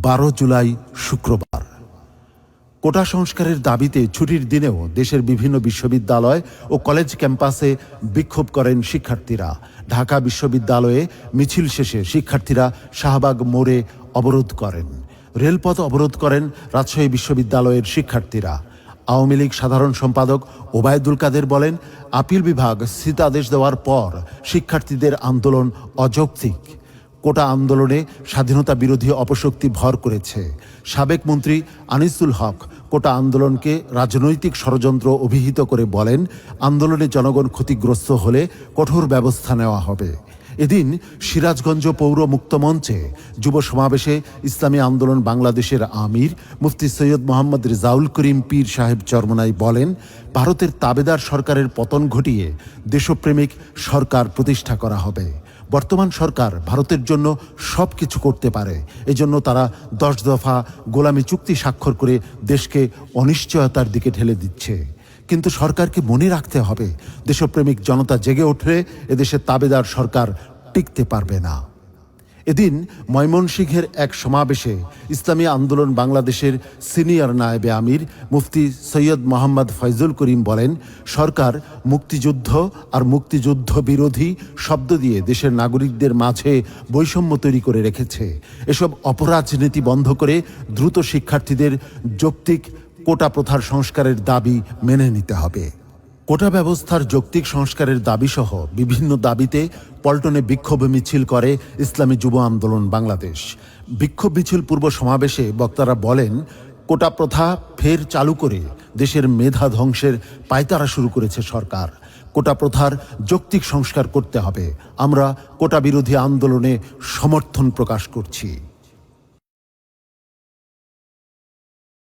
12 জুলাই শুক্রবার। কোটা সংস্কারের দাবিতে ছুটির দিনেও দেশের বিভিন্ন বিশ্ববিদ্যালয় ও কলেজ ক্যাম্পাসে বিক্ষোভ করেন শিক্ষার্থীরা। ঢাকা বিশ্ববিদ্যালয়ে মিছিল শেষে শিক্ষার্থীরা শাহবাগ মোড়ে অবরোধ করেন। রেলপথ অবরোধ করেন রাজশাহী বিশ্ববিদ্যালয়ের শিক্ষার্থীরা। আওয়ামী লীগ সাধারণ সম্পাদক ওবায়দুল কাদের বলেন, আপিল বিভাগ স্থিতাদেশ দেওয়ার পর শিক্ষার্থীদের আন্দোলন অযৌক্তিক। কোটা আন্দোলনে স্বাধীনতা বিরোধী অপশক্তি ভর করেছে। সাবেক মন্ত্রী আনিসুল হক কোটা আন্দোলনকে রাজনৈতিক ষড়যন্ত্র অভিহিত করে বলেন, আন্দোলনে জনগণ ক্ষতিগ্রস্ত হলে কঠোর ব্যবস্থা নেওয়া হবে। এদিন সিরাজগঞ্জ পৌর মুক্ত মঞ্চে যুব সমাবেশে ইসলামী আন্দোলন বাংলাদেশের আমির মুফতি সৈয়দ মোহাম্মদ রেজাউল করিম পীর সাহেব চরমনাই বলেন, ভারতের তাবেদার সরকারের পতন ঘটিয়ে দেশপ্রেমিক সরকার প্রতিষ্ঠা করা হবে। বর্তমান সরকার ভারতের জন্য সব কিছু করতে পারে, এজন্য তারা 10 দফা গোলামি চুক্তি স্বাক্ষর করে দেশকে অনিশ্চয়তার দিকে ঠেলে দিচ্ছে। কিন্তু সরকারকে মনে রাখতে হবে, দেশপ্রেমিক জনতা জেগে উঠলে এদেশে তাবেদার সরকার টিকতে পারবে না। এদিন ময়মনসিংহের এক সমাবেশে ইসলামী আন্দোলন বাংলাদেশের সিনিয়র নায়েবে আমির মুফতি সৈয়দ মোহাম্মদ ফয়জুল করিম বলেন, সরকার মুক্তিযুদ্ধ আর মুক্তিযুদ্ধ বিরোধী শব্দ দিয়ে দেশের নাগরিকদের মাঝে বৈষম্য তৈরি করে রেখেছে। এসব অপরাজনীতি বন্ধ করে দ্রুত শিক্ষার্থীদের যৌক্তিক কোটা প্রথার সংস্কারের দাবি মেনে নিতে হবে। কোটা ব্যবস্থার যৌক্তিক সংস্কারের দাবিসহ বিভিন্ন দাবিতে পল্টনে বিক্ষোভ মিছিল করে ইসলামী যুব আন্দোলন বাংলাদেশ। বিক্ষোভ মিছিল পূর্ব সমাবেশে বক্তারা বলেন, কোটা প্রথা ফের চালু করে দেশের মেধা ধ্বংসের পায়তারা শুরু করেছে সরকার। কোটা প্রথার যৌক্তিক সংস্কার করতে হবে। আমরা কোটা বিরোধী আন্দোলনে সমর্থন প্রকাশ করছি।